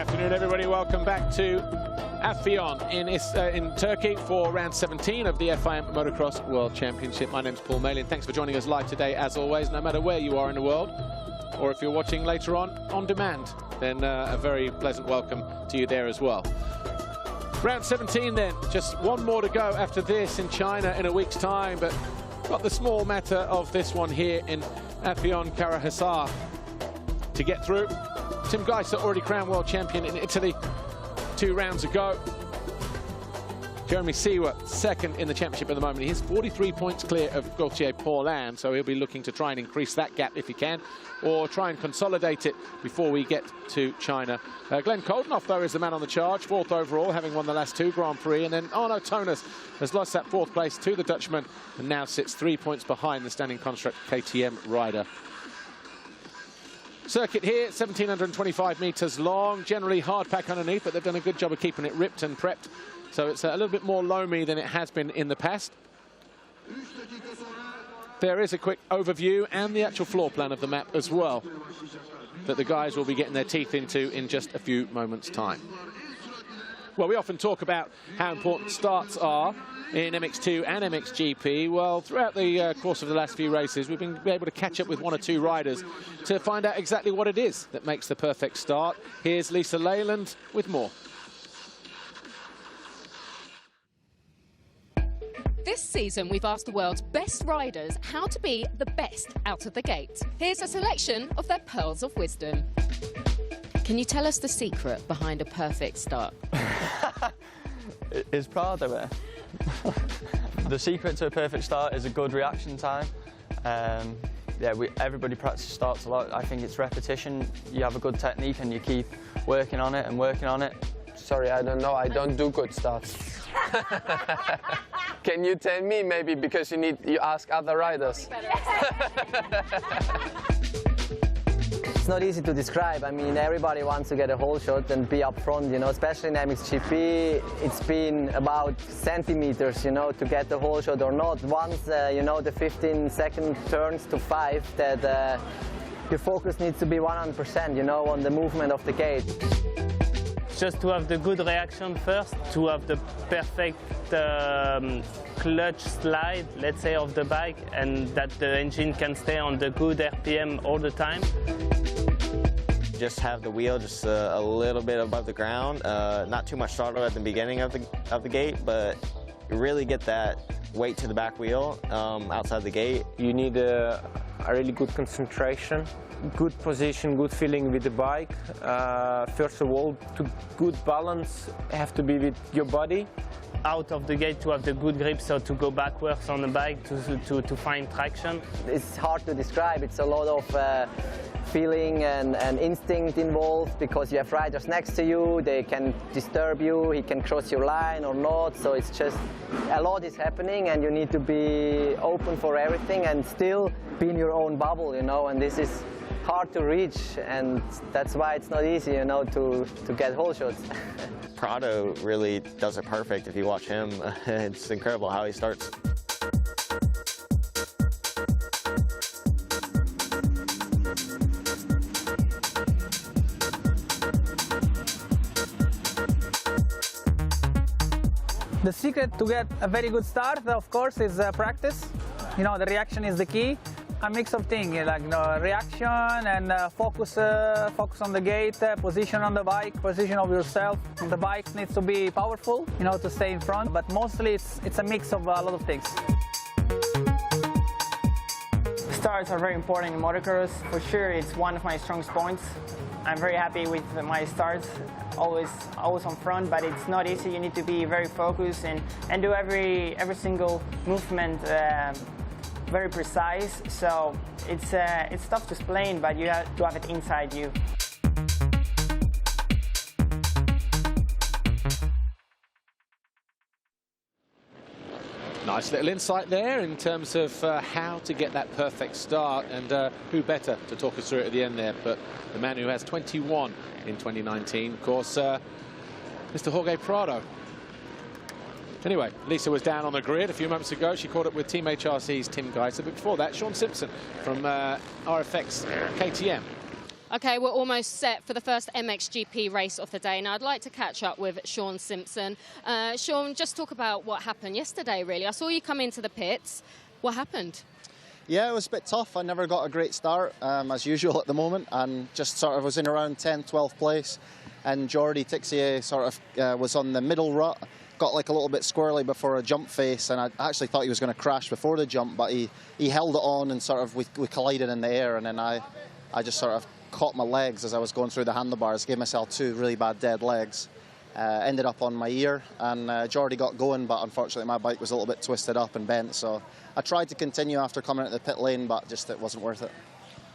afternoon, everybody. Welcome back to Afyon in Turkey for round 17 of the FIM Motocross World Championship. My name's Paul Malin. Thanks for joining us live today, as always, no matter where you are in the world, or if you're watching later on demand, then a very pleasant welcome to you there as well. Round 17 then, just one more to go after this in China in a week's time, but got the small matter of this one here in Afyon Karahisar to get through. Tim Geiser, already crowned world champion in Italy 2 rounds ago. Jeremy Seewer, second in the championship at the moment. He's 43 points clear of Gauthier Paulin, so he'll be looking to try and increase that gap if he can, or try and consolidate it before we get to China. Glenn Koldenoff, though, is the man on the charge, 4th overall, having won the last 2 Grand Prix. And then Arno Tonis has lost that 4th place to the Dutchman and now sits 3 points behind the standing construct KTM rider. Circuit here, 1,725 metres long, generally hard pack underneath, but they've done a good job of keeping it ripped and prepped. So it's a little bit more loamy than it has been in the past. There is a quick overview and the actual floor plan of the map as well that the guys will be getting their teeth into in just a few moments' time. Well, we often talk about how important starts are in MX2 and MXGP. Well, throughout the course of the last few races, we've been able to catch up with 1 or 2 riders to find out exactly what it is that makes the perfect start. Here's Lisa Leyland with more. This season, we've asked the world's best riders how to be the best out of the gate. Here's a selection of their pearls of wisdom. Can you tell us the secret behind a perfect start? It's proud of it. The secret to a perfect start is a good reaction time. Yeah, everybody practices starts a lot. I think it's repetition. You have a good technique and you keep working on it and working on it. Sorry, I don't know. I don't do good starts. Can you tell me maybe, because you ask other riders? It's not easy to describe. I mean, everybody wants to get a whole shot and be up front, you know, especially in MXGP. It's been about centimeters, you know, to get the whole shot or not. Once, you know, the 15-second turns to 5, that your focus needs to be 100%, you know, on the movement of the gate. Just to have the good reaction first, to have the perfect clutch slide, let's say, of the bike, and that the engine can stay on the good RPM all the time. Just have the wheel just a little bit above the ground, not too much throttle at the beginning of the gate, but really get that weight to the back wheel outside the gate. You need a really good concentration, good position, good feeling with the bike. First of all, to good balance have to be with your body. Out of the gate to have the good grip, so to go backwards on the bike to find traction. It's hard to describe. It's a lot of feeling and instinct involved, because you have riders next to you. They can disturb you. He can cross your line or not. So it's just a lot is happening, and you need to be open for everything and still be in your own bubble, you know. And this is hard to reach, and that's why it's not easy, you know, to get whole shots. Prado really does it perfect if you watch him. It's incredible how he starts. The secret to get a very good start, of course, is practice. You know, the reaction is the key. A mix of things, like, you know, reaction and focus on the gate, position on the bike, position of yourself. The bike needs to be powerful, you know, to stay in front. But mostly it's a mix of a lot of things. Starts are very important in motocross. For sure, it's one of my strongest points. I'm very happy with my starts, always on front, but it's not easy. You need to be very focused and do every single movement very precise. So it's tough to explain, but you have to have it inside you. Nice little insight there in terms of how to get that perfect start, and who better to talk us through it at the end there, but the man who has 21 in 2019, of course, Mr. Jorge Prado. Anyway, Lisa was down on the grid a few moments ago. She caught up with Team HRC's Tim Geiser, but before that, Sean Simpson from RFX KTM Okay, we're almost set for the first MXGP race of the day. Now, I'd like to catch up with Sean Simpson. Sean, just talk about what happened yesterday, really. I saw you come into the pits. What happened? Yeah, it was a bit tough. I never got a great start, as usual at the moment, and just sort of was in around 10th, 12th place. And Jordi Tixier sort of was on the middle rut, got like a little bit squirrely before a jump face, and I actually thought he was going to crash before the jump, but he held it on, and sort of we collided in the air, and then I just sort of caught my legs as I was going through the handlebars, gave myself 2 really bad dead legs. Ended up on my ear, and Jordi got going, but unfortunately my bike was a little bit twisted up and bent, so I tried to continue after coming into the pit lane, but just it wasn't worth it.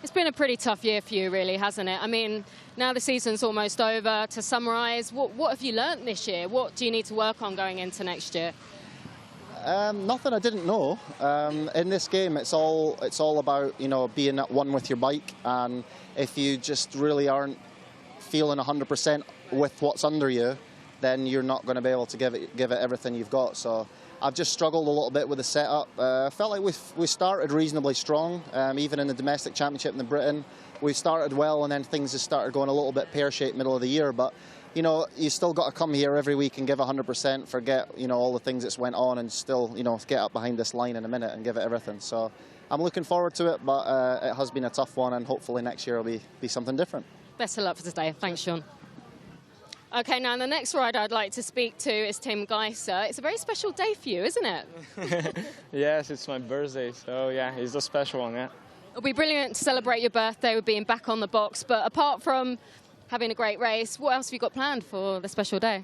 It's been a pretty tough year for you, really, hasn't it? I mean, now the season's almost over. To summarise, what have you learnt this year? What do you need to work on going into next year? Nothing I didn't know. In this game, it's all about, you know, being at one with your bike, and if you just really aren't feeling 100% with what's under you, then you're not going to be able to give it everything you've got. So I've just struggled a little bit with the setup. I felt like we started reasonably strong, even in the domestic championship in Britain. We started well, and then things just started going a little bit pear-shaped middle of the year. But you know, you still got to come here every week and give 100%, forget, you know, all the things that's went on, and still, you know, get up behind this line in a minute and give it everything. So I'm looking forward to it, but it has been a tough one, and hopefully next year will be something different. Best of luck for today. Thanks, Sean. Okay, now the next rider I'd like to speak to is Tim Geiser. It's a very special day for you, isn't it? Yes, it's my birthday, so yeah, it's a special one, yeah. It'll be brilliant to celebrate your birthday with being back on the box, but apart from having a great race, what else have you got planned for the special day?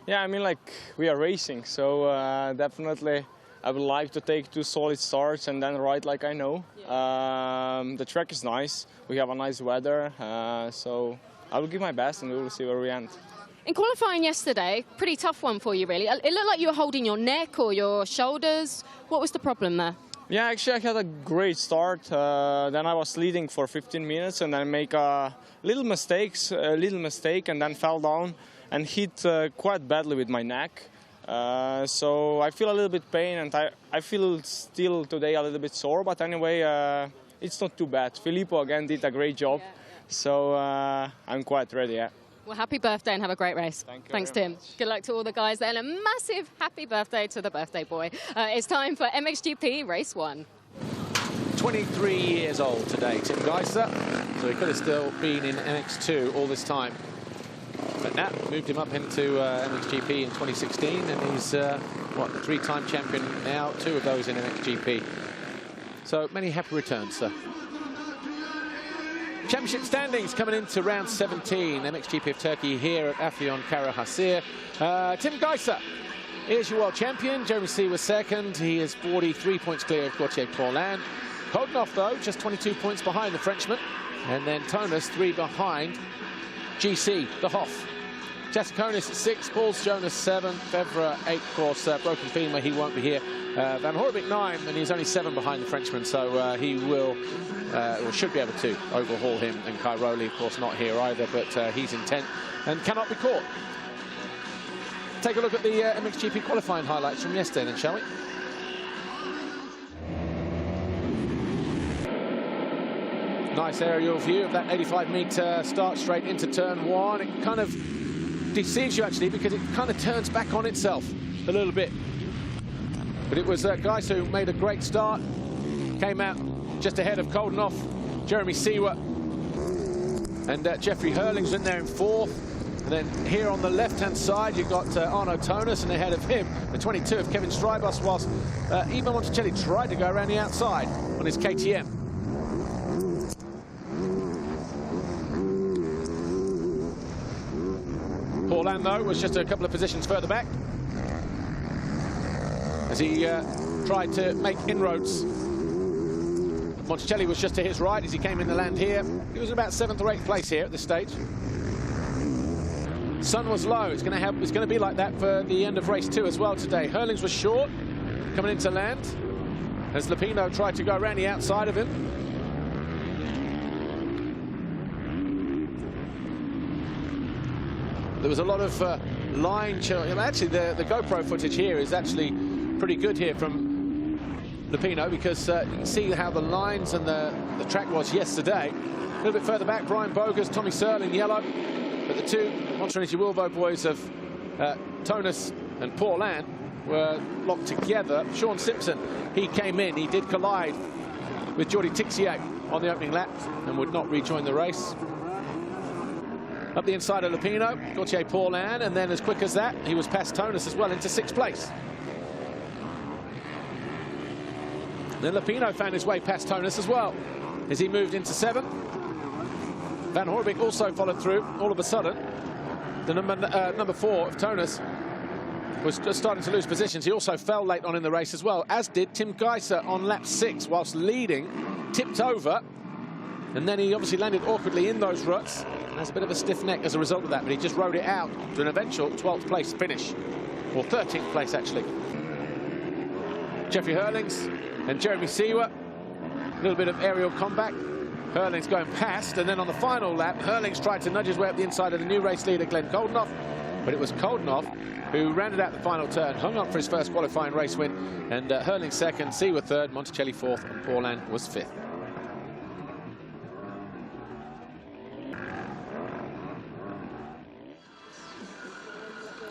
Yeah, I mean, like, we are racing, so definitely I would like to take 2 solid starts and then ride like I know. Yeah. The track is nice, we have a nice weather, so I will give my best and we will see where we end. In qualifying yesterday, pretty tough one for you, really. It looked like you were holding your neck or your shoulders. What was the problem there? Yeah, actually I had a great start. Then I was leading for 15 minutes and then make a little mistake and then fell down and hit quite badly with my neck. So I feel a little bit pain, and I feel still today a little bit sore, but anyway, it's not too bad. Filippo again did a great job, so I'm quite ready. Yeah. Well, happy birthday and have a great race. Thanks, Tim. Good luck to all the guys there, and a massive happy birthday to the birthday boy. It's time for MXGP Race 1. 23 years old today, Tim Geiser, so he could have still been in MX2 all this time. But Nat moved him up into MXGP in 2016, and he's, what, 3-time champion now, 2 of those in MXGP. So many happy returns, sir. Championship standings coming into round 17, MXGP of Turkey here at Afyon Karahasir. Tim Geiser is your world champion. Jeremy C was second. He is 43 points clear of Gauthier Paulin. Kodenhoff, though, just 22 points behind the Frenchman. And then Jonass 3 behind GC, the Hoff. Jasikonis at 6, Pauls Jonass 7, Fevre 8, of course, broken femur, he won't be here. Van Horebeke 9, and he's only 7 behind the Frenchman, so he will, or should be able to overhaul him. And Cairoli, of course, not here either, but he's in 10th and cannot be caught. Take a look at the MXGP qualifying highlights from yesterday then, shall we? Nice aerial view of that 85-metre start straight into turn 1. It kind of deceives you, actually, because it kind of turns back on itself a little bit. But it was Geiser who made a great start. Came out just ahead of Kodenhoff, Jeremy Seawer, and Jeffrey Herlings in there in 4th. And then here on the left-hand side, you've got Arno Jonass, and ahead of him, the 22 of Kevin Strybus, whilst Ivan Monticelli tried to go around the outside on his KTM. Paulin, though, was just a couple of positions further back as he tried to make inroads. Monticelli was just to his right as he came in the land here. He was about 7th or 8th place here at this stage. Sun was low. It's going to be like that for the end of race 2 as well today. Herlings was short coming into land as Lupino tried to go around the outside of him. There was a lot of line change. Actually, the GoPro footage here is actually pretty good here from Lupino, because you can see how the lines and the track was yesterday. A little bit further back, Brian Bogus, Tommy Searle in yellow. But the two Monster Energy Wilvo boys of Jonass and Pauls were locked together. Sean Simpson, he came in, he did collide with Jordi Tixier on the opening lap and would not rejoin the race. Up the inside of Lupino, Gauthier Pauls, and then as quick as that, he was past Jonass as well into 6th place. Then Lupino found his way past Jonass as well as he moved into 7th. Van Horebeke also followed through. All of a sudden, the number 4 of Jonass was just starting to lose positions. He also fell late on in the race as well, as did Tim Geiser on lap 6, whilst leading, tipped over, and then he obviously landed awkwardly in those ruts. And has a bit of a stiff neck as a result of that, but he just rode it out to an eventual 12th place finish, or 13th place actually. Jeffrey Herlings and Jeremy Seewer, a little bit of aerial combat. Herlings going past, and then on the final lap, Herlings tried to nudge his way up the inside of the new race leader, Glenn Koldenoff, but it was Koldenoff who rounded out the final turn, hung up for his first qualifying race win, and Herlings 2nd, Seewer 3rd, Monticelli 4th, and Pauls was 5th.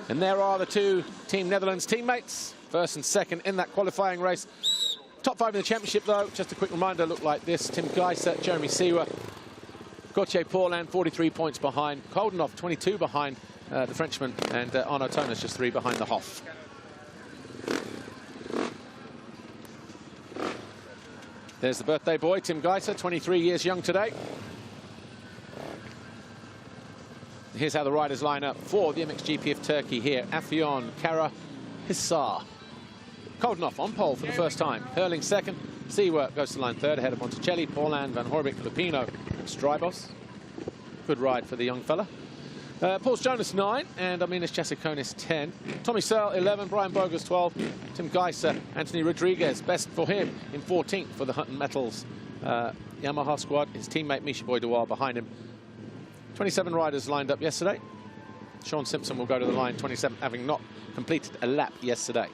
And there are the two Team Netherlands teammates, 1st and 2nd in that qualifying race. Top 5 in the championship, though, just a quick reminder, look like this. Tim Geiser, Jeremy Seewer, Gauthier Pauls, 43 points behind. Koldenoff, 22 behind the Frenchman, and Arnaud Jonass just 3 behind the Hoff. There's the birthday boy, Tim Geiser, 23 years young today. Here's how the riders line up for the MXGP of Turkey here. Afyon, Kara, Hissar. Koldenoff on pole for the first time. Herlings 2nd. Seewer goes to line 3rd ahead of Monticelli, Pauls, Van Horebeke, Lupino, and Strybos. Good ride for the young fella. Pauls Jonass 9 and Arminas Chasakonis 10. Tommy Searle 11, Brian Bogus 12, Tim Geiser, Anthony Rodriguez, best for him in 14th for the Hutton Metals Yamaha squad. His teammate Misha Boydouar behind him. 27 riders lined up yesterday. Sean Simpson will go to the line 27th, having not completed a lap yesterday.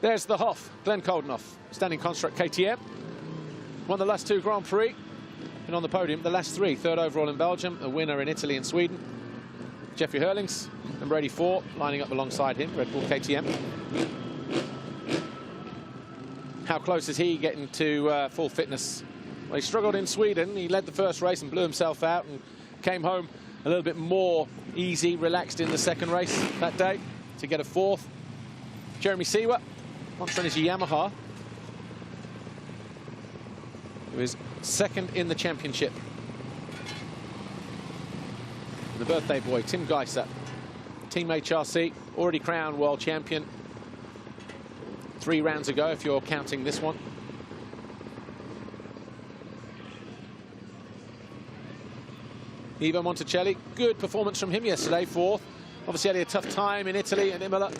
There's the Hoff, Glenn Koldenoff, standing construct KTM. Won the last 2 Grand Prix, and on the podium the last 3. 3rd overall in Belgium, a winner in Italy and Sweden. Jeffrey Herlings, number 84, lining up alongside him, Red Bull KTM. How close is he getting to full fitness? Well, he struggled in Sweden. He led the first race and blew himself out and came home a little bit more easy, relaxed in the 2nd race that day to get a 4th. Jeremy Seewer, Monster Energy Yamaha, who is 2nd in the championship. And the birthday boy, Tim Geiser, Team HRC, already crowned world champion 3 rounds ago, if you're counting this one. Ivo Monticelli, good performance from him yesterday, 4th. Obviously had a tough time in Italy and Imola.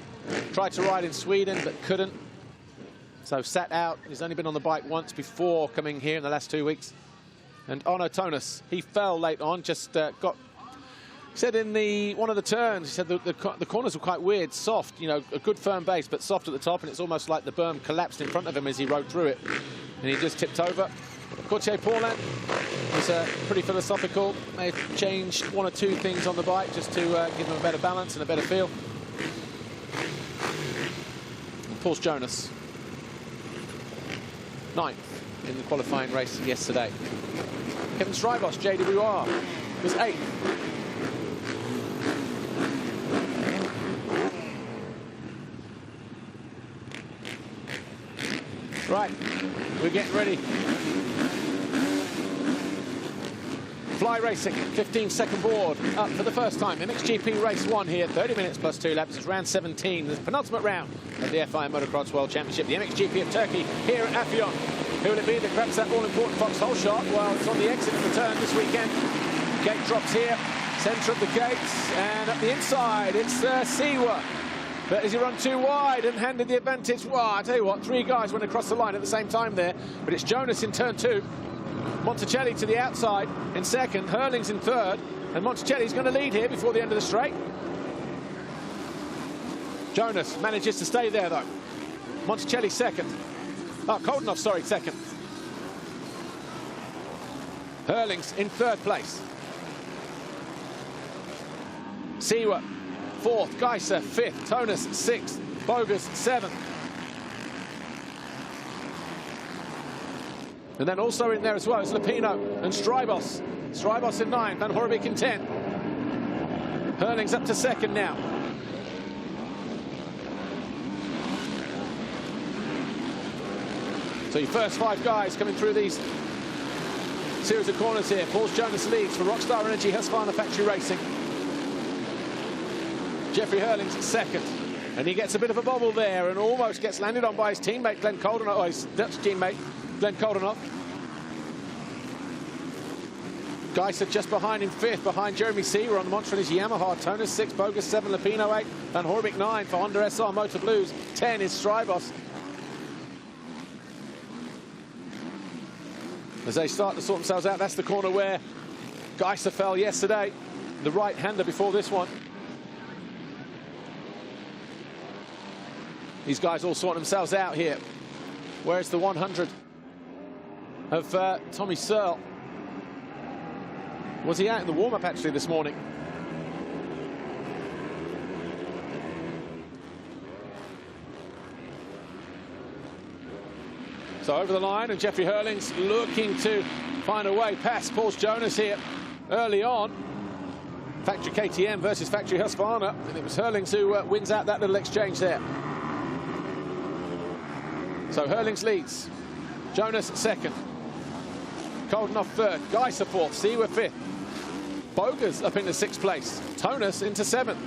Tried to ride in Sweden, but couldn't. So sat out. He's only been on the bike once before coming here in the last 2 weeks. And Arnaud Jonass, he fell late on, just got... Said in one of the turns, he said the corners were quite weird, soft, you know, a good firm base, but soft at the top, and it's almost like the berm collapsed in front of him as he rode through it. And he just tipped over. Gauthier Pauls was pretty philosophical. They've changed 1 or 2 things on the bike just to give him a better balance and a better feel. And Pauls Jonass, 9th in the qualifying race yesterday. Kevin Strybos, JWR, was 8th. Right, we're getting ready. Fly Racing, 15-second board, up for the first time. MXGP Race 1 here, 30 minutes plus 2 laps. It's round 17, the penultimate round of the FIM Motocross World Championship. The MXGP of Turkey here at Afyon. Who will it be that grabs that all-important FOX Holeshot? Well, it's on the exit of the turn this weekend. Gate drops here, centre of the gates, and up the inside, it's Seewer. But as he run too wide and handed the advantage, well, I tell you what, 3 guys went across the line at the same time there. But it's Jonass in turn 2. Monticelli to the outside in 2nd, Herlings in 3rd, and Monticelli's going to lead here before the end of the straight. Jonass manages to stay there, though. Monticelli second. Oh, Koldenoff, sorry, second. Herlings in third place. Siwa, fourth. Geiser, fifth. Jonass, sixth. Bogus, seventh. And then also in there as well is Lupino and Strybos. Strybos in 9, Van Horebeke in 10. Herlings up to second now. So your first 5 guys coming through these series of corners here. Pauls Jonass leads for Rockstar Energy Husqvarna Factory Racing. Jeffrey Herlings second. And he gets a bit of a bobble there and almost gets landed on by his teammate Glenn Koldenoff, or his Dutch teammate Glenn Koldenoff. Geiser just behind him, 5th, behind Jeremy Siwa on the Monster and his Yamaha. Jonass 6, Bogus 7, Lupino 8, Van Horebeke 9 for Honda SR Motor Blues. 10 is Strybos. As they start to sort themselves out, that's the corner where Geiser fell yesterday. The right-hander before this one. These guys all sorting themselves out here. Where's the 100 of Tommy Searle? Was he out in the warm-up actually this morning? So over the line, and Jeffrey Herlings looking to find a way past Pauls Jonass here early on. Factory KTM versus Factory Husqvarna, and it was Herlings who wins out that little exchange there. So Herlings leads. Jonass second. Koldenoff third. Geiser fourth. Siwa fifth. Bogus up into 6th place. Jonass into 7th.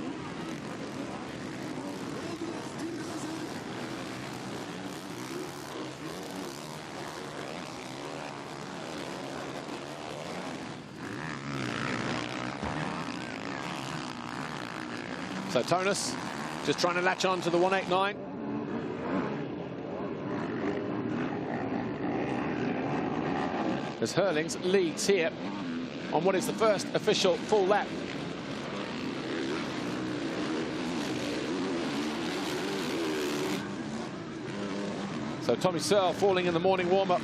So Jonass just trying to latch on to the 189. As Herlings leads here on what is the first official full lap. So Tommy Searle falling in the morning warm-up,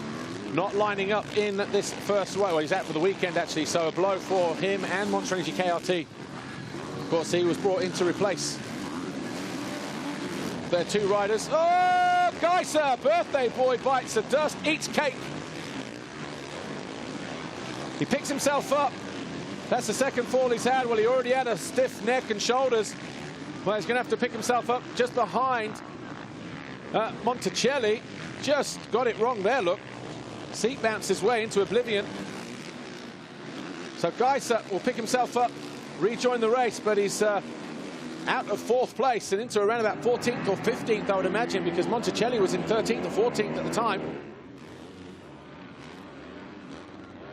not lining up in this first way. Well, he's out for the weekend actually, so a blow for him and Monster Energy KRT. Of course, he was brought in to replace their 2 riders. Oh, Geiser, birthday boy bites the dust, eats cake. He picks himself up. That's the second fall he's had. Well, he already had a stiff neck and shoulders. Well, he's going to have to pick himself up just behind Monticelli. Just got it wrong there, look. Seat bounced his way into oblivion. So Geiser will pick himself up, rejoin the race, but he's out of 4th place and into around about 14th or 15th, I would imagine, because Monticelli was in 13th or 14th at the time.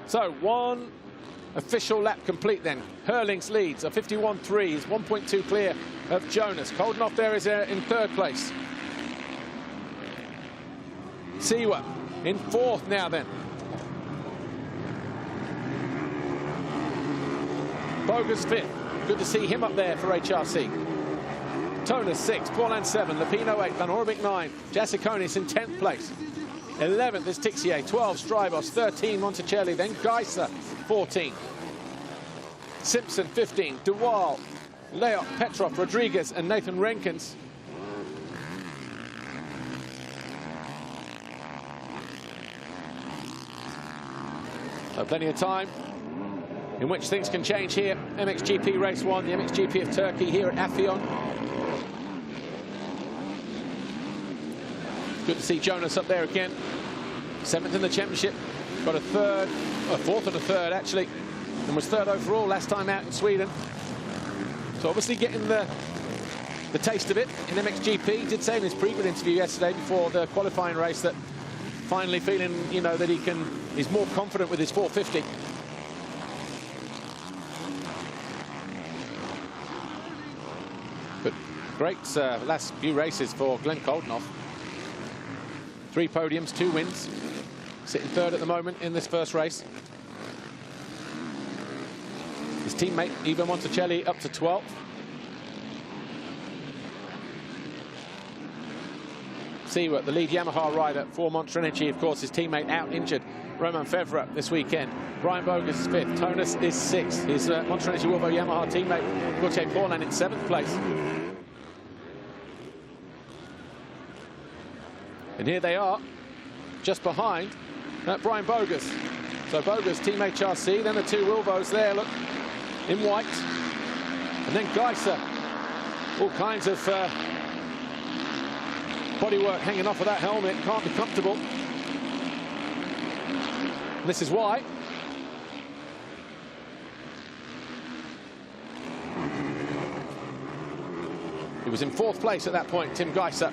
So 1 official lap complete then. Herlings leads a 51.3, is 1.2 clear of Jonass. Koldenoff there is in 3rd place. Siwa in 4th now then. Bogus 5th. Good to see him up there for HRC. Jonass 6, Paulin 7, Lupino 8, Van Horebeke 9, Jasikonis in 10th place. 11th is Tixier, 12 Strybos, 13 Monticelli, then Geiser 14. Simpson 15, Duval, Leot, Petrov, Rodriguez and Nathan Renkins. So plenty of time in which things can change here. MXGP Race 1, the MXGP of Turkey here at Affion. Good to see Jonass up there again. 7th in the championship. Got a 3rd, a 4th and a 3rd actually. And was 3rd overall last time out in Sweden. So obviously getting the taste of it in MXGP. He did say in his pre-grid interview yesterday before the qualifying race that finally feeling, you know, that he's more confident with his 450. But great last few races for Glenn Koldenoff. 3 podiums, 2 wins. Sitting 3rd at the moment in this first race. His teammate, Ivo Monticelli, up to 12th. Seward, the lead Yamaha rider for Monster Energy, of course, his teammate out injured, Romain Fevre, this weekend. Brian Bogus is 5th, Jonass is 6th. His Monster Energy Volvo Yamaha teammate, Gauthier Paulin, in 7th place. And here they are, just behind Brian Bogus. So Bogus, teammate Charcy, then the two Wilvos there, look, in white. And then Geiser, all kinds of bodywork hanging off of that helmet, can't be comfortable. And this is why. He was in 4th place at that point, Tim Geiser.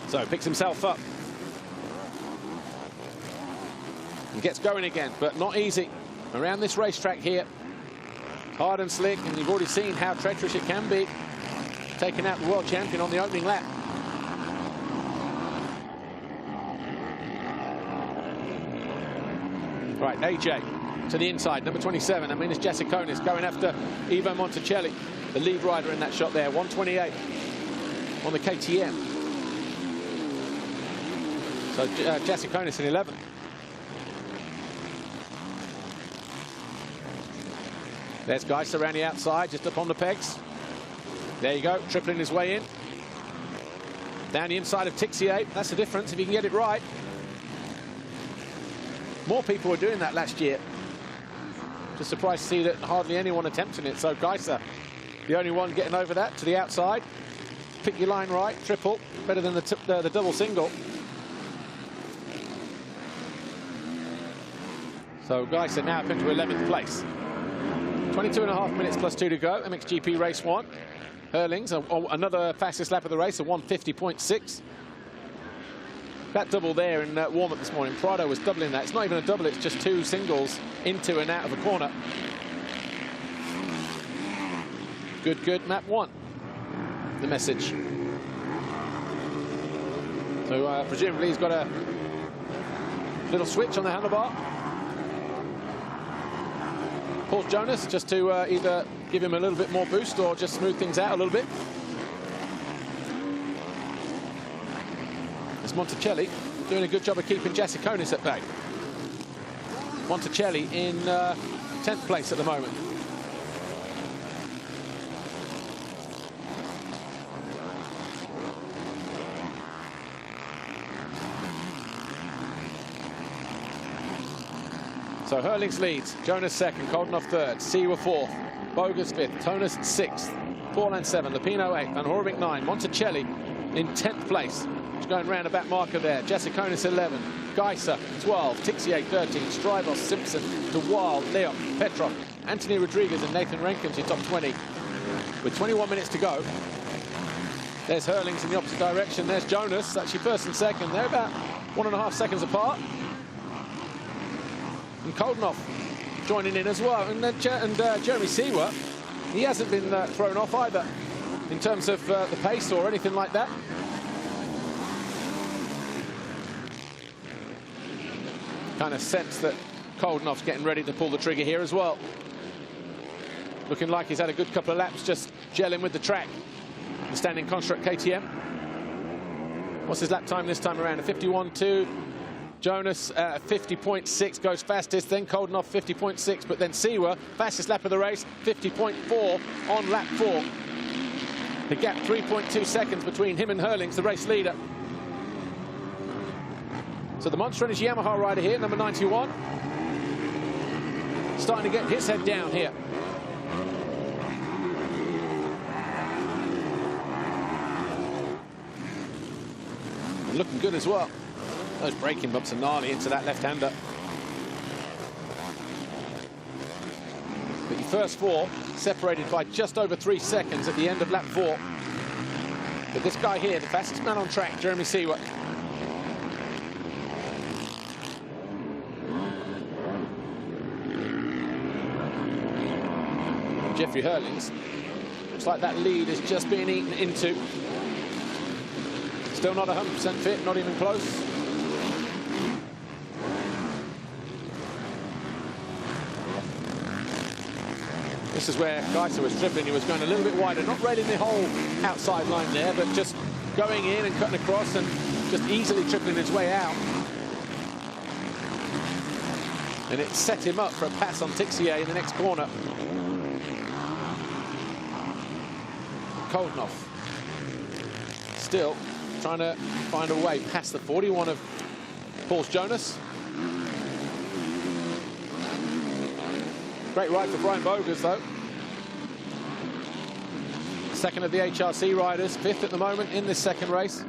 So picks himself up and gets going again, but not easy around this racetrack here. Hard and slick, and you've already seen how treacherous it can be, taking out the world champion on the opening lap. Right, AJ to the inside, number 27. I mean, it's Jessiconis going after Ivo Monticelli, the lead rider in that shot there, 128 on the KTM. So Jessiconis in 11th. There's Geiser around the outside, just up on the pegs. There you go, tripling his way in. Down the inside of Tixier. That's the difference, if you can get it right. More people were doing that last year. Just surprised to see that hardly anyone attempting it. So Geiser, the only one getting over that to the outside. Pick your line right, triple, better than the double single. So Geiser now up into 11th place. 22.5 minutes plus 2 to go. MXGP race 1. Herlings, another fastest lap of the race, a 150.6. That double there in warm-up this morning. Prado was doubling that. It's not even a double, it's just 2 singles into and out of a corner. Good, good, map 1. The message. So presumably he's got a little switch on the handlebar. Pauls Jonass, just to either give him a little bit more boost or just smooth things out a little bit. It's Monticelli doing a good job of keeping Jessiconis at bay. Monticelli in 10th place at the moment. So Herlings leads, Jonass 2nd, Koldenhoff 3rd, Sewa 4th, Bogus 5th, Jonass 6th, Paulin 7th, Lupino 8th, Van Horvik 9th, Monticelli in 10th place. He's going round a back marker there. Jessiconis 11, Geiser 12, Tixier 13, Strybos, Simpson, DeWild, Leon, Petrov, Anthony Rodriguez and Nathan Renkins in top 20. With 21 minutes to go. There's Herlings in the opposite direction. There's Jonass, actually 1st and 2nd. They're about 1.5 seconds apart. And Koldenhoff joining in as well. And Jeremy Sewa, he hasn't been thrown off either in terms of the pace or anything like that. Kind of sense that Koldenhoff's getting ready to pull the trigger here as well. Looking like he's had a good couple of laps just gelling with the track. The standing construct KTM. What's his lap time this time around? A 51.2. Jonass 50.6 goes fastest, then Koldenhoff 50.6, but then Sewa, fastest lap of the race, 50.4 on lap 4. The gap 3.2 seconds between him and Herlings, the race leader. So the Monster Energy Yamaha rider here, number 91, starting to get his head down here. And looking good as well. Those braking bumps are gnarly into that left-hander. But your first 4 separated by just over 3 seconds at the end of lap 4. But this guy here, the fastest man on track, Jeremy Sewa. Jeffrey Herlings. Looks like that lead is just being eaten into. Still not 100% fit, not even close. This is where Geiser was tripling. He was going a little bit wider, not railing the whole outside line there, but just going in and cutting across and just easily tripling his way out. And it set him up for a pass on Tixier in the next corner. Koldnoff still trying to find a way past the 41 of Pauls Jonass. Great ride for Brian Bogus, though. Second of the HRC riders, 5th at the moment in this second race.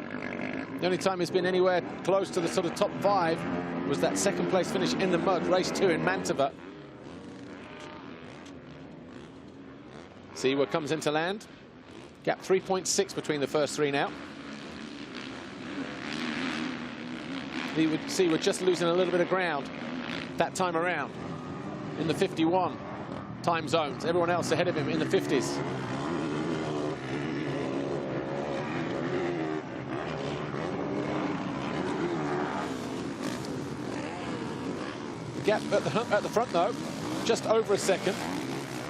The only time he's been anywhere close to the sort of top 5 was that second place finish in the mud, race 2 in Mantova. Seawood comes into land. Gap 3.6 between the first 3 now. Seawood just losing a little bit of ground that time around in the 51 time zones. Everyone else ahead of him in the 50s. The gap at the front, though, just over a second.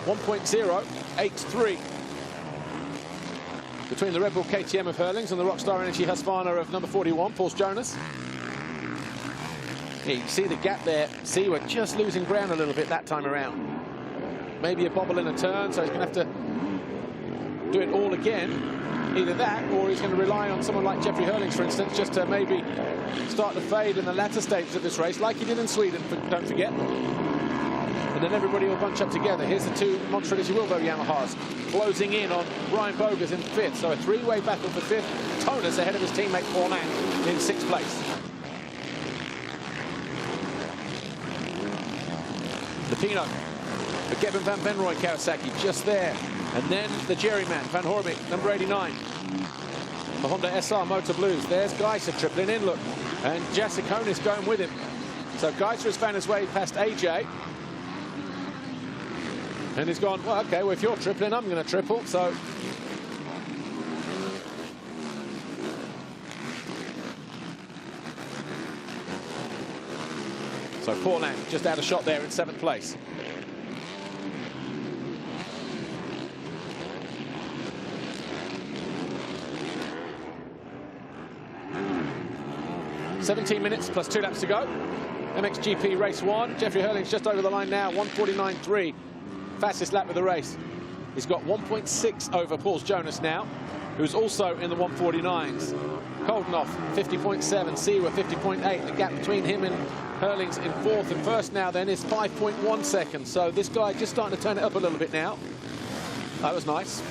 1.083 between the Red Bull KTM of Herlings and the Rockstar Energy Husqvarna of number 41, Pauls Jonass. Yeah, you can see the gap there. Seawood just losing ground a little bit that time around. Maybe a bobble in a turn, so he's going to have to do it all again. Either that, or he's going to rely on someone like Jeffrey Herlings, for instance, just to maybe start to fade in the latter stages of this race, like he did in Sweden, don't forget. And then everybody will bunch up together. Here's the 2 Montreal Wilbo Yamahas closing in on Brian Bogus in 5th. So a 3-way battle for 5th. Jonass ahead of his teammate Paulan in 6th place. Lupino, the Kevin van Benroy Kawasaki just there. And then the Jerryman, Van Hormik, number 89. The Honda SR Motor Blues. There's Geiser tripling in, look. And Jasikonis going with him. So Geiser has found his way past AJ. And he's gone, well, okay, well, if you're tripling, I'm going to triple. So Paulan just out of shot there in 7th place. "17 minutes plus 2 laps to go. MXGP race 1. Jeffrey Herlings just over the line now, 1:49.3. Fastest lap of the race. He's got 1.6 over Pauls Jonass now, who's also in the 1:49s. Koldnoff, 50.7. Seawood, 50.8. The gap between him and Herlings in 4th and 1st now then is 5.1 seconds. So this guy just starting to turn it up a little bit now. That was nice.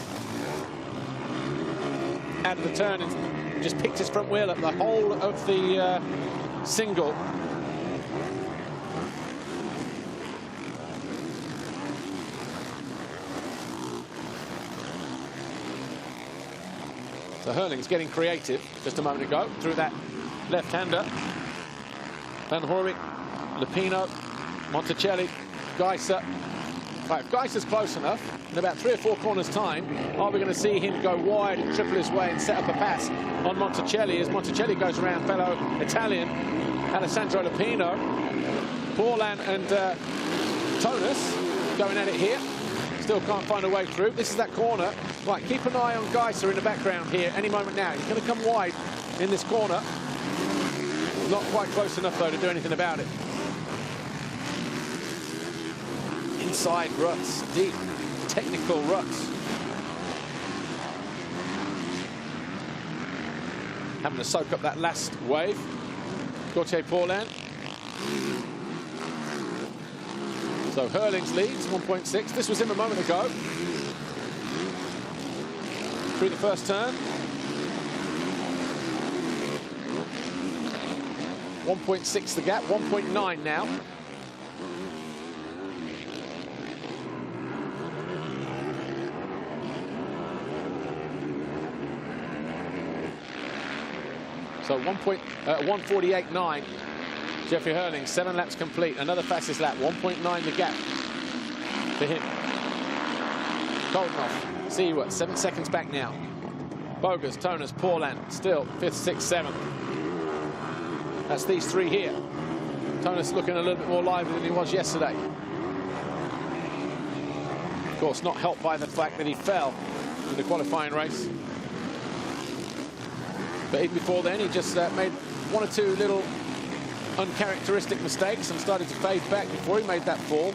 Added the turn and just picked his front wheel up the whole of the single. So Herlings getting creative just a moment ago through that left-hander. Van Horwijk, Lupino, Monticelli, Geiser. Right, if Geiser's close enough, in about 3 or 4 corners' time, are we going to see him go wide and triple his way and set up a pass on Monticelli as Monticelli goes around fellow Italian Alessandro Lupino. Paulan and Jonass going at it here. Still can't find a way through. This is that corner. Right, keep an eye on Geiser in the background here any moment now. He's going to come wide in this corner. Not quite close enough, though, to do anything about it. Inside ruts, deep, technical ruts. Having to soak up that last wave. Gauthier Paulan. So Herlings leads, 1.6. This was him a moment ago. Through the first turn. 1.6 the gap, 1.9 now. So 1:48.9. Jeffrey Herlings, 7 laps complete. Another fastest lap, 1.9 the gap for him. Koldnoff, Seawood, 7 seconds back now. Bogus, Jonass, Paulan, still 5th, 6th, 7th. That's these 3 here. Jonass looking a little bit more lively than he was yesterday. Of course, not helped by the fact that he fell in the qualifying race. But even before then, he just made one or two little uncharacteristic mistakes and started to fade back before he made that fall.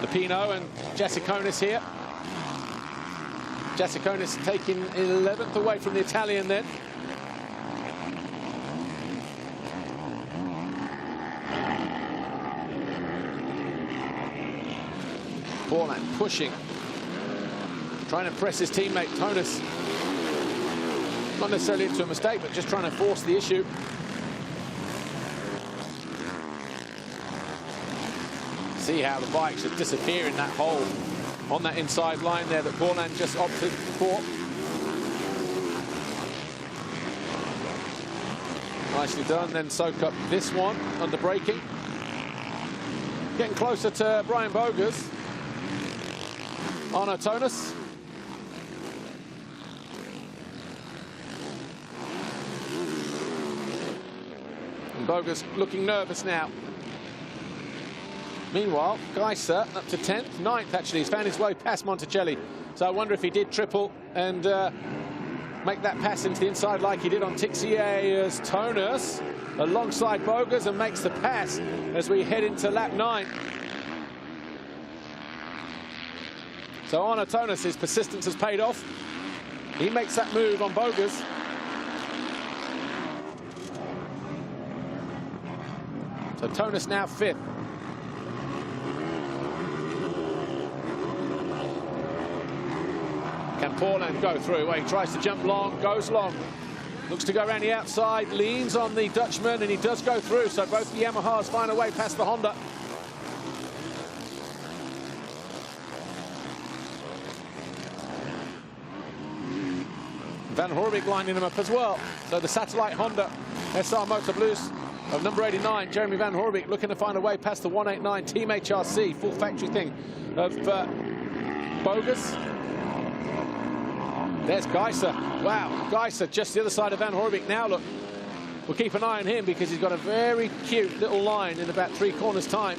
Lupino and Jassiconis here. Jassiconis taking 11th away from the Italian then. Paulin pushing, trying to press his teammate Jonass. Not necessarily into a mistake, but just trying to force the issue. See how the bikes just disappear in that hole on that inside line there that Paulin just opted for. Nicely done. Then soak up this one under braking. Getting closer to Brian Boger's. Arno Jonass. And Boger's looking nervous now. Meanwhile, Geiser up to 10th, 9th actually. He's found his way past Monticelli. So I wonder if he did triple and make that pass into the inside like he did on Tixier's Jonass alongside Boger's and makes the pass as we head into lap 9. So Arno Jonass, his persistence has paid off. He makes that move on Boger's. So Jonass now 5th. Can Paulin go through? Well, he tries to jump long, goes long. Looks to go around the outside, leans on the Dutchman, and he does go through. So both the Yamahas find a way past the Honda. Van Horebeke lining him up as well. So the satellite Honda SR Motor Blues of number 89, Jeremy Van Horebeke, looking to find a way past the 189 Team HRC, full factory thing of Boger's. There's Geiser. Wow, Geiser just the other side of Van Horebeke. Now look, we'll keep an eye on him because he's got a very cute little line in about 3 corners time.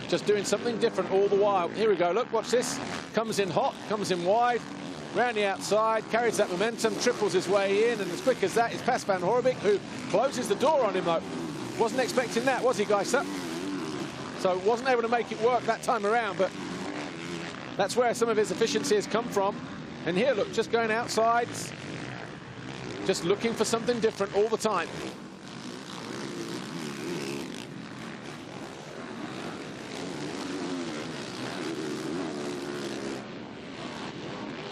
Just doing something different all the while. Here we go, look, watch this. Comes in hot, comes in wide, round the outside, carries that momentum, triples his way in, and as quick as that, he's past Van Horebeke, who closes the door on him though. Wasn't expecting that, was he, Geiser? So wasn't able to make it work that time around, but that's where some of his efficiency has come from. And here, look, just going outside, just looking for something different all the time.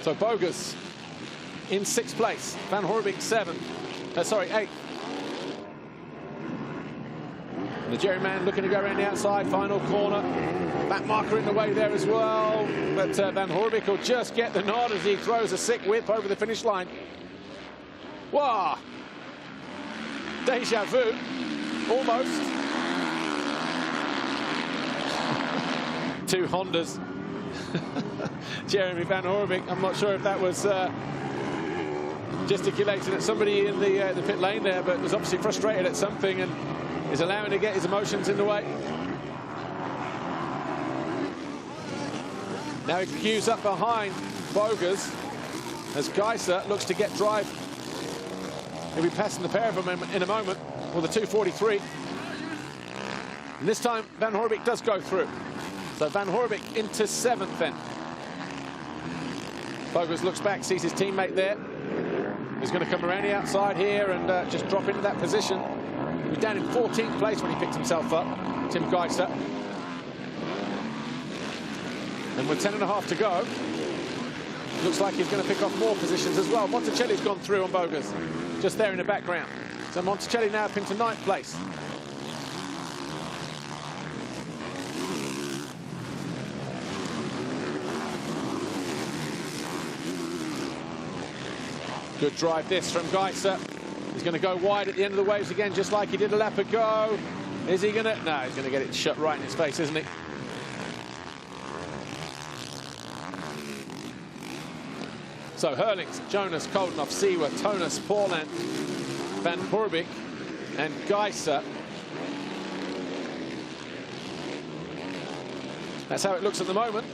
So Boger's in 6th place, Van Horebeke 8th. The Jerry man looking to go around the outside, final corner. Back marker in the way there as well, but Van Horebeke will just get the nod as he throws a sick whip over the finish line. Wow! Deja vu, almost. 2 Hondas. Jeremy Van Horebeke, I'm not sure if that was gesticulating at somebody in the pit lane there, but was obviously frustrated at something and is allowing to get his emotions in the way. Now he queues up behind Boger's as Geiser looks to get drive. He'll be passing the pair of them in a moment with a 2:43. And this time Van Horebeke does go through. So Van Horebeke into 7th then. Boger's looks back, sees his teammate there. He's going to come around the outside here and just drop into that position. He was down in 14th place when he picked himself up, Tim Geiser. And with 10.5 to go, looks like he's going to pick off more positions as well. Monticelli's gone through on Boger's, just there in the background. So Monticelli now up into 9th place. Good drive this from Geiser. He's going to go wide at the end of the waves again, just like he did a lap ago. Is he going to? No, he's going to get it shut right in his face, isn't he? So Herlings, Jonass, Koldenhoff, Seewer, Jonass, Paulin, Van Horebeke and Geiser. That's how it looks at the moment.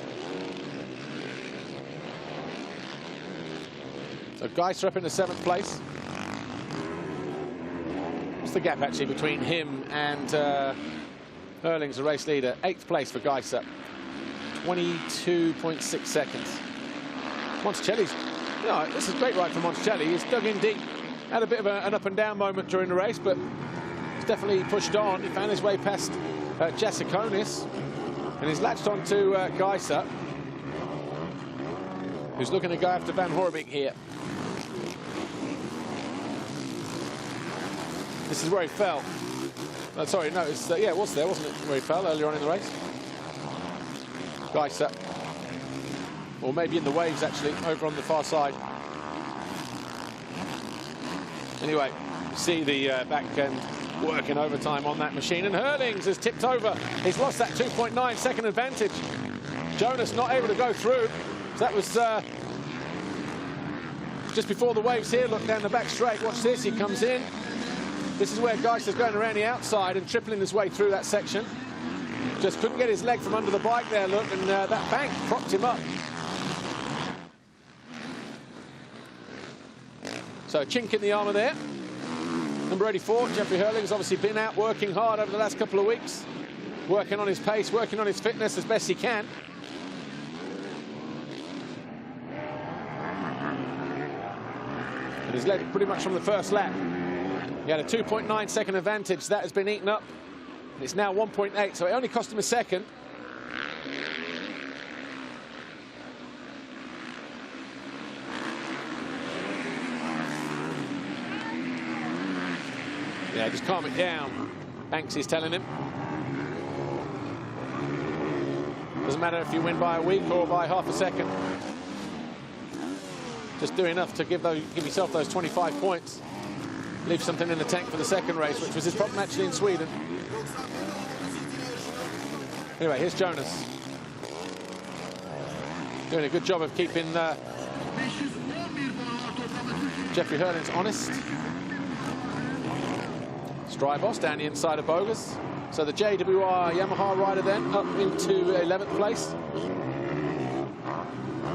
So Geiser up into 7th place. What's the gap actually between him and Herlings, the race leader? 8th place for Geiser. 22.6 seconds. Monticelli's, you know, this is a great ride for Monticelli. He's dug in deep, had a bit of an up and down moment during the race, but he's definitely pushed on. He found his way past Jasikonis, and he's latched on to Geiser, who's looking to go after Van Horebeke here. This is where he fell. Sorry, no, it's, yeah, it was there, wasn't it, where he fell earlier on in the race? Geiser. Or maybe in the waves, actually, over on the far side. Anyway, see the back end working overtime on that machine. And Herlings has tipped over. He's lost that 2.9 second advantage. Jonass not able to go through. So that was just before the waves here. Look down the back straight. Watch this. He comes in. This is where Geiser's going around the outside and tripling his way through that section. Just couldn't get his leg from under the bike there, look, and that bank propped him up. So chink in the armour there. Number 84, Jeffrey Herlings, obviously been out working hard over the last couple of weeks, working on his pace, working on his fitness as best he can. And he's led pretty much from the first lap. He had a 2.9 second advantage. That has been eaten up. It's now 1.8, so it only cost him a second. Yeah, just calm it down, Banksy's telling him. Doesn't matter if you win by a week or by half a second. Just do enough to give yourself those 25 points. Leave something in the tank for the second race, which was his problem actually in Sweden. Anyway, here's Jonass. Doing a good job of keeping Jeffrey Herlings honest. Strybos down the inside of Bogus. So the JWR Yamaha rider then up into 11th place.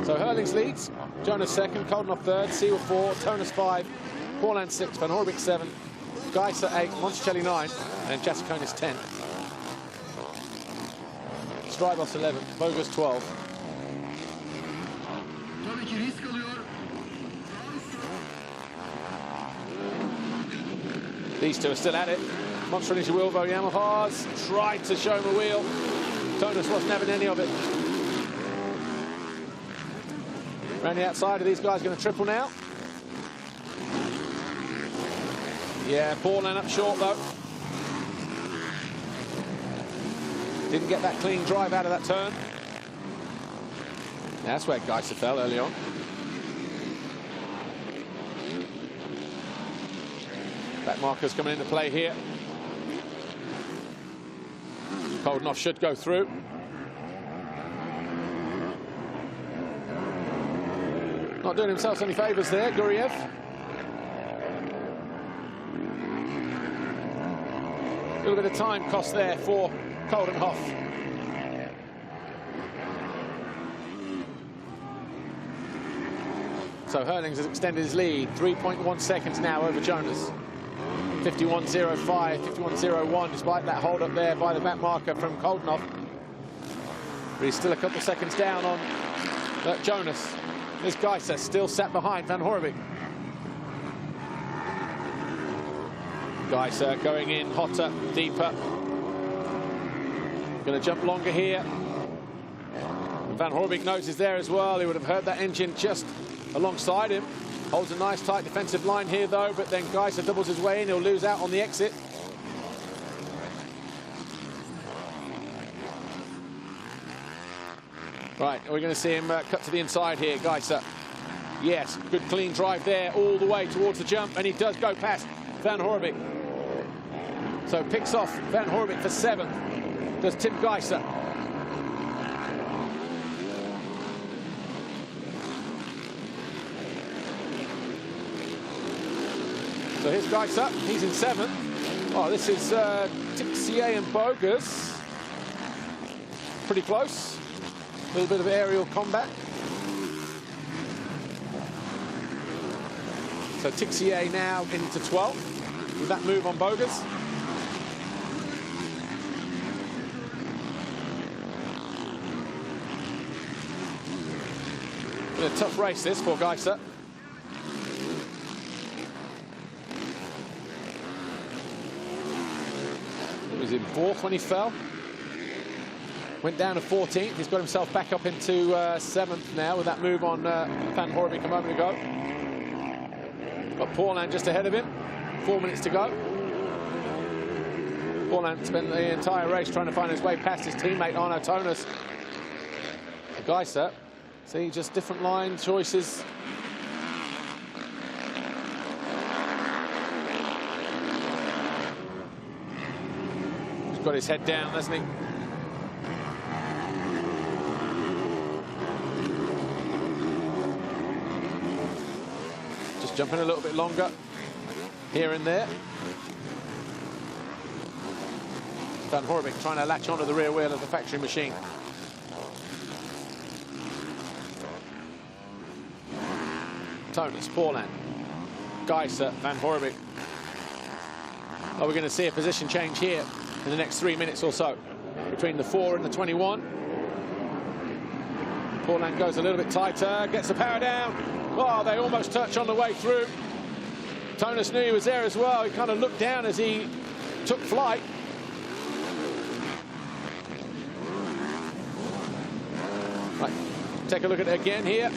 So Herlings leads, Jonass second, Koldenhoff third, Seawell 4, Jonass 5, Pauls 6, Van Horebeke 7, Geiser 8, Monticelli 9, and Jasikonis 10. Strybos 11, Bogus 12. These two are still at it. Monticelli Wilvo Yamahas tried to show him a wheel. Jonass wasn't having any of it. Around the outside, are these guys going to triple now? Yeah, Paul up short though. Didn't get that clean drive out of that turn. That's where Geiser fell early on. Back markers coming into play here. Koldenhoff should go through. Not doing himself any favours there, Guriev. A little bit of time cost there for Koldenhoff. So Herlings has extended his lead, 3.1 seconds now over Jonass. 51.05, 51.01, despite that hold up there by the back marker from Koldenhoff. But he's still a couple of seconds down on Jonass. This Geiser still sat behind Van Horebeke. Geiser going in hotter, deeper. Going to jump longer here. And Van Horebeke knows he's there as well. He would have heard that engine just alongside him. Holds a nice tight defensive line here though, but then Geiser doubles his way in. He'll lose out on the exit. Right, we're going to see him cut to the inside here, Geiser. Yes, good clean drive there all the way towards the jump, and he does go past Van Horebeke. So picks off Van Horebeke for 7th. Does Tim Geiser. So here's Geiser, he's in 7th. Oh, this is Tixier and Bogus. pretty close. A little bit of aerial combat. So Tixier now into 12th with that move on Bogas. Been a tough race this for Geiser. He was in 4th when he fell. Went down to 14th. He's got himself back up into 7th now with that move on Van Horebeke a moment ago. Got Paulin just ahead of him. 4 minutes to go. Paulin spent the entire race trying to find his way past his teammate Arno Jonass. Geiser, see, just different line choices. He's got his head down, hasn't he? Jumping a little bit longer here and there. Van Horebeke trying to latch onto the rear wheel of the factory machine. Jonass, Paulin, Geiser, Van Horebeke. Are we going to see a position change here in the next 3 minutes or so between the 4 and the 21? Paulin goes a little bit tighter, gets the power down. Oh, they almost touch on the way through. Jonass knew he was there as well. He kind of looked down as he took flight. Right, take a look at it again here.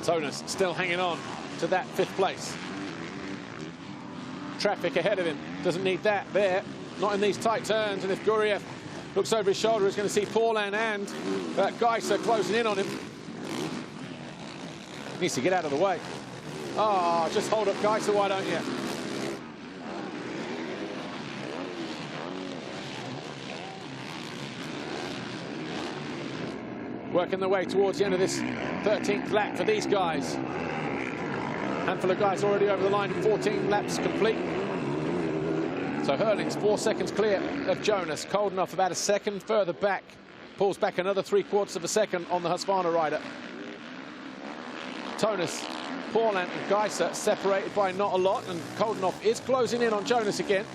Jonass still hanging on to that 5th place. Traffic ahead of him, doesn't need that there, not in these tight turns. And if Guriev looks over his shoulder, he's going to see Paulin and Geiser closing in on him. Needs to get out of the way. Oh, just hold up Geiser, why don't you? Working their way towards the end of this 13th lap for these guys. Handful of guys already over the line, 14 laps complete. So Herlings 4 seconds clear of Jonass. Koldenhoff about a second further back. Pulls back another 3/4 of a second on the Husqvarna rider. Jonass, Paulin and Geiser separated by not a lot, and Koldenhoff is closing in on Jonass again.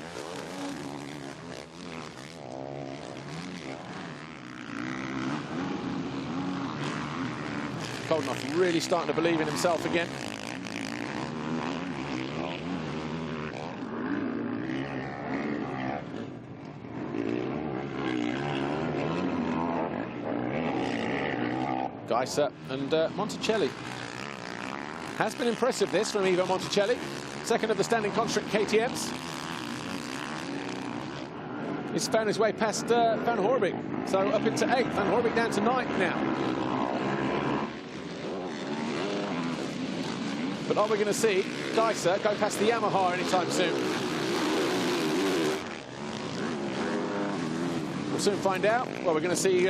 Koldenhoff really starting to believe in himself again. Geiser and Monticelli. Has been impressive this from Ivo Monticelli. Second of the standing construct KTMs. He's found his way past Van Horebeke. So up into 8th, Van Horebeke down to 9th now. But are we going to see Geiser go past the Yamaha anytime soon? We'll soon find out. Well, we're going to see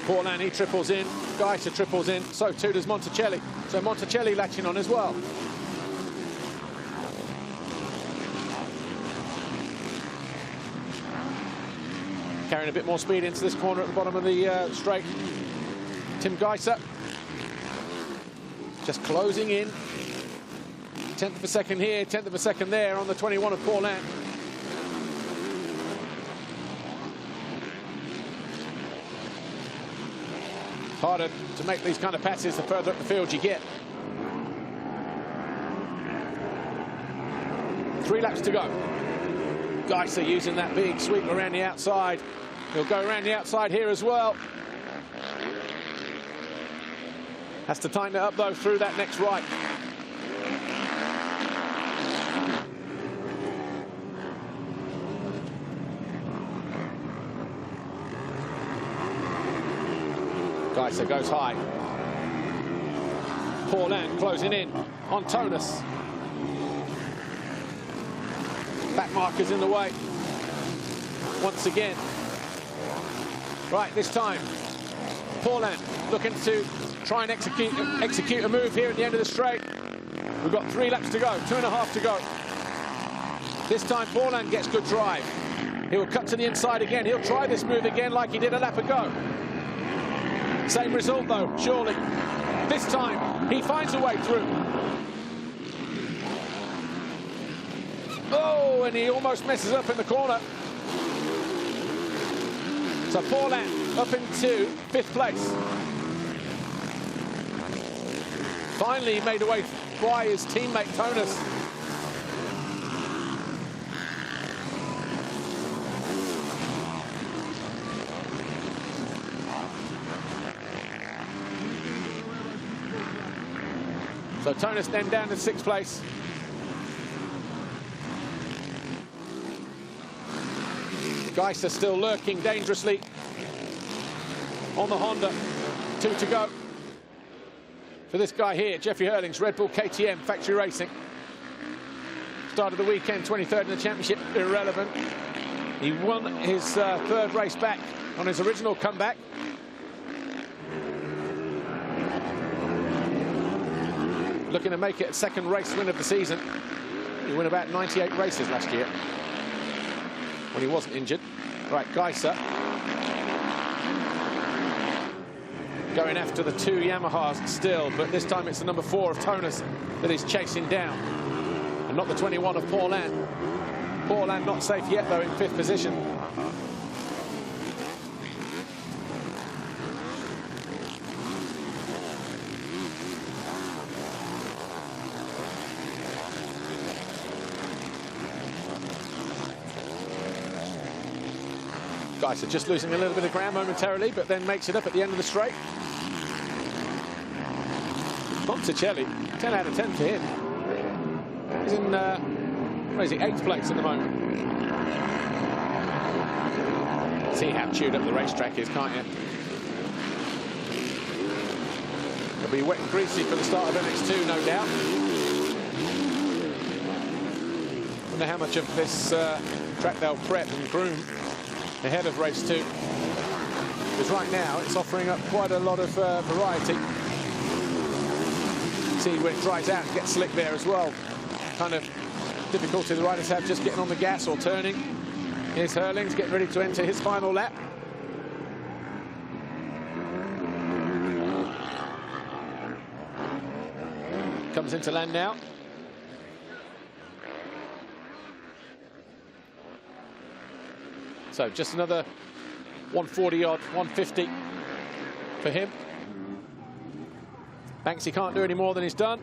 Paulin, he triples in, Geiser triples in, so too does Monticelli. So Monticelli latching on as well. Carrying a bit more speed into this corner at the bottom of the straight. Tim Geiser just closing in. 10th of a second here, 10th of a second there on the 21 of Paulin. Harder to make these kind of passes the further up the field you get. 3 laps to go. Geiser using that big sweep around the outside. He'll go around the outside here as well. Has to tighten it up though through that next right. Geiser goes high. Paulin closing in on Jonass. Back markers in the way. Once again. Right, this time. Pauls looking to try and execute a move here at the end of the straight. We've got 3 laps to go, 2.5 to go. This time Pauls gets good drive. He'll cut to the inside again. He'll try this move again like he did a lap ago. Same result though, surely. This time he finds a way through. Oh, and he almost messes up in the corner. So Pauls up into 5th place. Finally made away by his teammate Jonass. So Jonass then down to 6th place. Geiser still lurking dangerously on the Honda. 2 to go for this guy here, Jeffrey Herlings, Red Bull KTM Factory Racing. Started the weekend 23rd in the championship, irrelevant. He won his 3rd race back on his original comeback. Looking to make it a 2nd race win of the season. He won about 98 races last year when he wasn't injured. Right, Geiser going after the 2 Yamahas still, but this time it's the number 4 of Jonass that he's chasing down, and not the 21 of Pauls. Pauls not safe yet though, in 5th position. Geiser just losing a little bit of ground momentarily, but then makes it up at the end of the straight. Monticelli, 10 out of 10 for him. He's in, where is he, 8th place at the moment. See how chewed up the racetrack is, can't you? It'll be wet and greasy for the start of MX2, no doubt. Wonder how much of this track they'll prep and groom ahead of race 2. Because right now it's offering up quite a lot of variety. See when it dries out and gets slick there as well. Kind of difficulty the riders have just getting on the gas or turning. Here's Herlings getting ready to enter his final lap. Comes into land now. So just another 140 odd, 150 for him. Banksy can't do any more than he's done.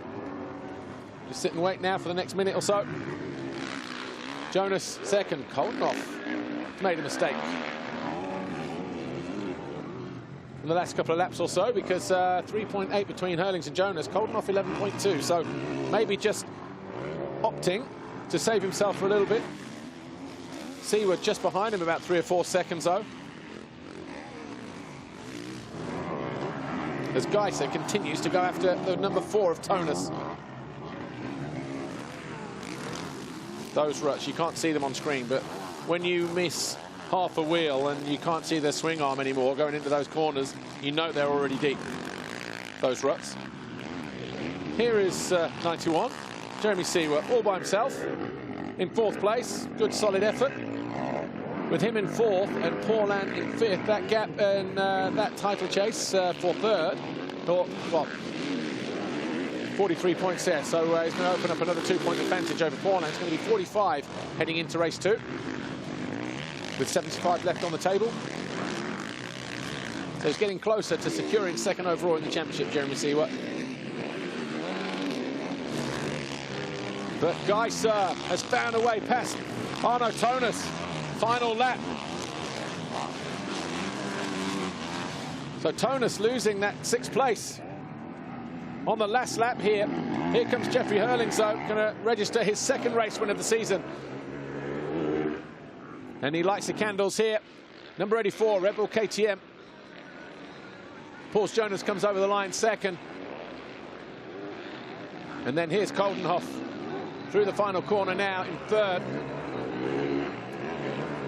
Just sit and wait now for the next minute or so. Jonass 2nd, Koldenoff made a mistake in the last couple of laps or so, because 3.8 between Herlings and Jonass, Koldenoff 11.2, so maybe just opting to save himself for a little bit. Seaward just behind him, about 3 or 4 seconds though. As Geiser continues to go after the number 4 of Jonass. Those ruts, you can't see them on screen, but when you miss half a wheel and you can't see their swing arm anymore going into those corners, you know they're already deep, those ruts. Here is 91, Jeremy Seaward, all by himself, in 4th place. Good solid effort. With him in 4th and Pauls in 5th, that gap and that title chase for 3rd, or, well, 43 points there, so he's going to open up another 2-point advantage over Pauls. It's going to be 45 heading into race 2, with 75 left on the table. So he's getting closer to securing 2nd overall in the championship, Jeremy Seaward. But Geiser has found a way past Arno Jonass. Final lap. So Jonass losing that 6th place on the last lap here. Here comes Jeffrey Herlings, though, going to register his 2nd race win of the season. And he lights the candles here. Number 84, Red Bull KTM. Pauls Jonass comes over the line 2nd. And then here's Koldenoff through the final corner now in 3rd.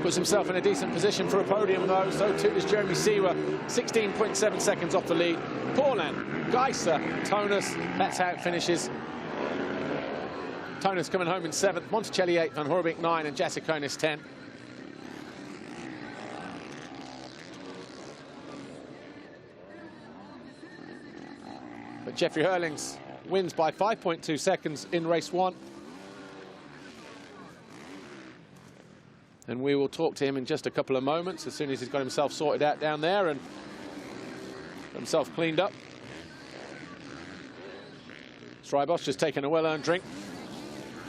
puts himself in a decent position for a podium, though. So too does Jeremy Seewer, 16.7 seconds off the lead. Paulan, Geiser, Jonass, that's how it finishes. Jonass coming home in 7th, Monticelli 8th, Van Horebeke 9, and Jasikonis 10. But Jeffrey Herlings wins by 5.2 seconds in race 1. And we will talk to him in just a couple of moments, as soon as he's got himself sorted out down there and got himself cleaned up. Strybos just taking a well-earned drink.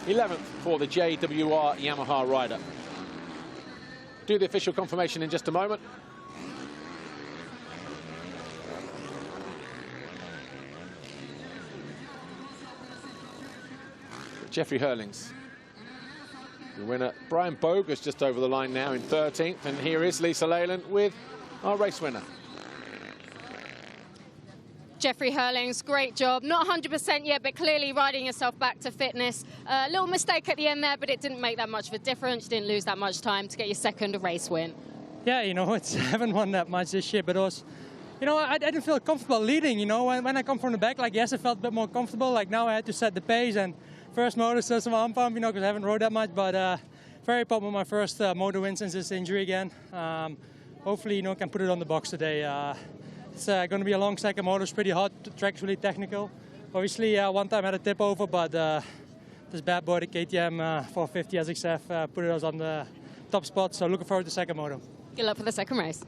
11th for the JWR Yamaha rider. Do the official confirmation in just a moment. Jeffrey Herlings, the winner. Brian Bogus just over the line now in 13th, and here is Lisa Leyland with our race winner. Jeffrey Herlings, great job. Not 100% yet, but clearly riding yourself back to fitness. A little mistake at the end there, but it didn't make that much of a difference. You didn't lose that much time to get your 2nd race win. Yeah, you know, I haven't won that much this year, but it was, you know, I didn't feel comfortable leading. You know, when I come from the back, like yes, I felt a bit more comfortable. Like now I had to set the pace, and first motor still some arm pump, you know, because I haven't rode that much, but very pumped with my first motor win since this injury again. Hopefully, you know, can put it on the box today. It's going to be a long second motor. It's pretty hot. The track's really technical. Obviously, one time I had a tip over, but this bad boy, the KTM 450 SXF, put us on the top spot. So looking forward to the second motor. Good luck for the second race.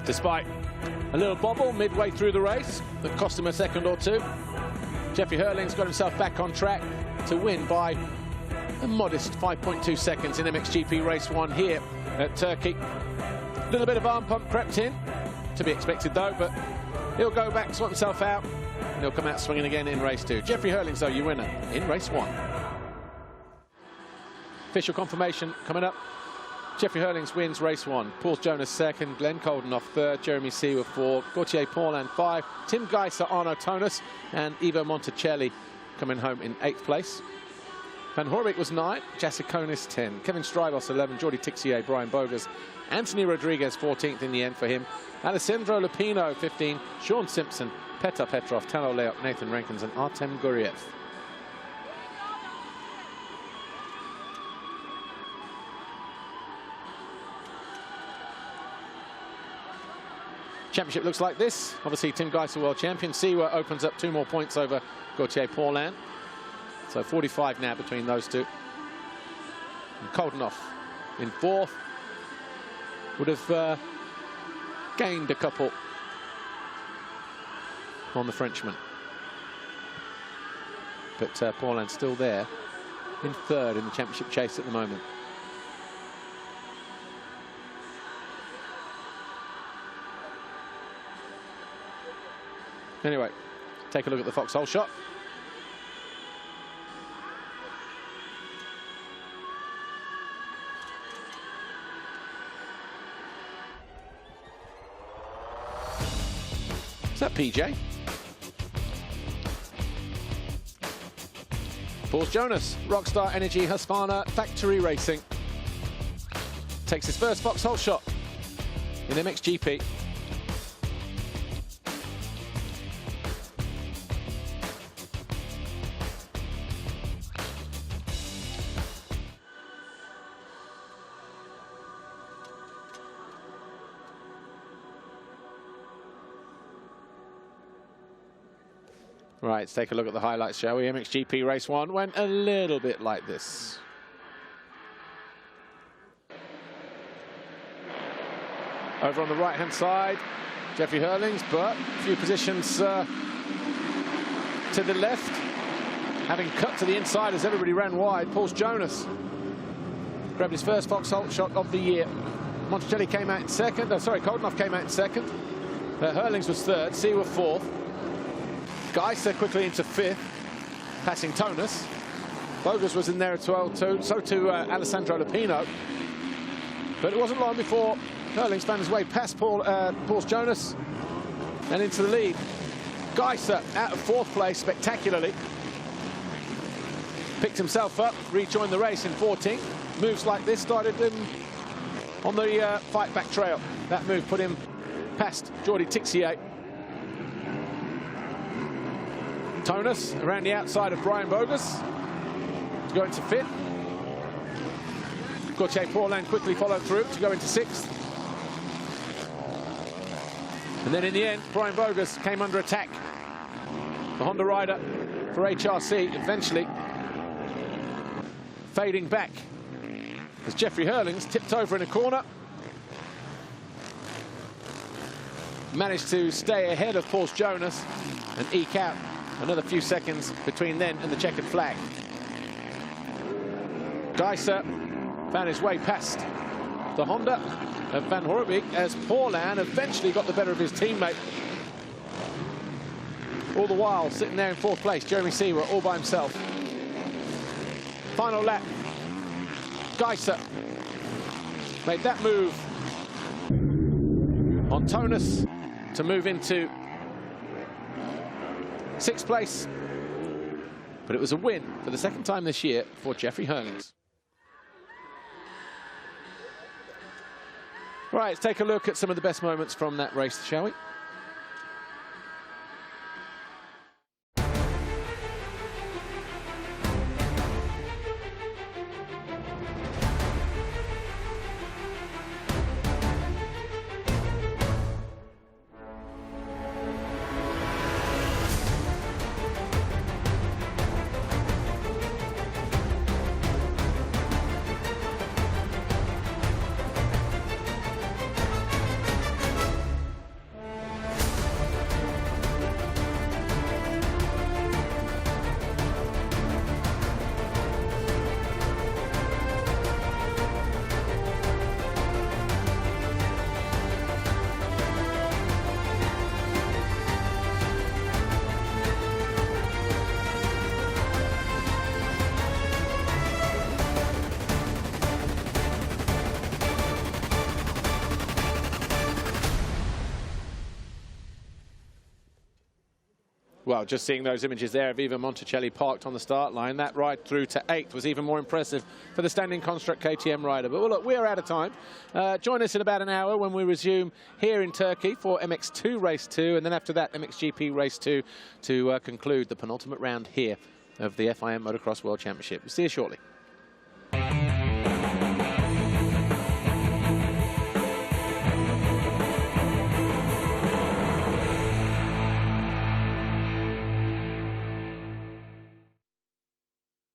Despite a little bobble midway through the race that cost him a second or two, Jeffrey Herlings got himself back on track to win by a modest 5.2 seconds in MXGP race 1 here at Turkey. A little bit of arm pump crept in, to be expected though, but he'll go back, sort himself out, and he'll come out swinging again in race 2. Jeffrey Herlings, though, your winner in race 1. Official confirmation coming up. Jeffrey Herlings wins race 1. Pauls Jonass 2nd, Glenn Coldenhoff 3rd, Jeremy Seewer 4th, Gauthier Paulan 5th, Tim Geiser, Arno Jonass, and Ivo Monticelli coming home in 8th place. Van Horebeke was 9th, Jasikonis 10, Kevin Strybos 11, Jordi Tixier, Brian Bogus, Anthony Rodriguez 14th in the end for him, Alessandro Lupino 15, Sean Simpson, Petar Petrov, Tano Leok, Nathan Rankins, and Artem Guriev. Championship looks like this. Obviously, Tim Geiser, world champion. Seewer opens up 2 more points over Gauthier Paulan. So 45 now between those two. And Coldenhoff in 4th. Would have gained a couple on the Frenchman. But Paulan's still there in 3rd in the championship chase at the moment. Anyway, take a look at the FOX Holeshot. Is that PJ? Pauls Jonass, Rockstar Energy Husqvarna Factory Racing. Takes his first FOX Holeshot in MXGP. Right, let's take a look at the highlights, shall we? MXGP race 1 went a little bit like this. Over on the right-hand side, Jeffrey Herlings, but a few positions to the left. Having cut to the inside as everybody ran wide, Pauls Jonass grabbed his first FOX Holeshot of the year. Monticelli came out in 2nd. Oh, sorry, Coldenhoff came out in 2nd. Herlings was 3rd, Seewer 4th. Geiser quickly into 5th, passing Jonass. Bogus was in there as well too, so too Alessandro Lupino. But it wasn't long before Herlings found his way past Pauls Jonass and into the lead. Geiser out of 4th place spectacularly. Picked himself up, rejoined the race in 14th. Moves like this started on the fight back trail. That move put him past Jordi Tixier. Jonass around the outside of Brian Bogus to go into 5th. Gauthier Paulin quickly followed through to go into 6th. And then in the end, Brian Bogus came under attack. The Honda rider for HRC eventually fading back as Jeffrey Herlings tipped over in a corner. Managed to stay ahead of Pauls Jonass and eke out another few seconds between then and the checkered flag. Geiser found his way past the Honda of Van Horebeke as Paulin eventually got the better of his teammate. All the while sitting there in 4th place, Jeremy Seawer all by himself. Final lap. Geiser made that move on Jonass to move into 6th place. But it was a win for the 2nd time this year for Jeffrey Herlings. Right, let's take a look at some of the best moments from that race, shall we? Well, just seeing those images there of Ivan Monticelli parked on the start line, that ride through to 8th was even more impressive for the standing construct KTM rider. But well, look, we are out of time. Join us in about an hour when we resume here in Turkey for MX2 Race 2, and then after that, MXGP Race 2 to conclude the penultimate round here of the FIM Motocross World Championship. We'll see you shortly.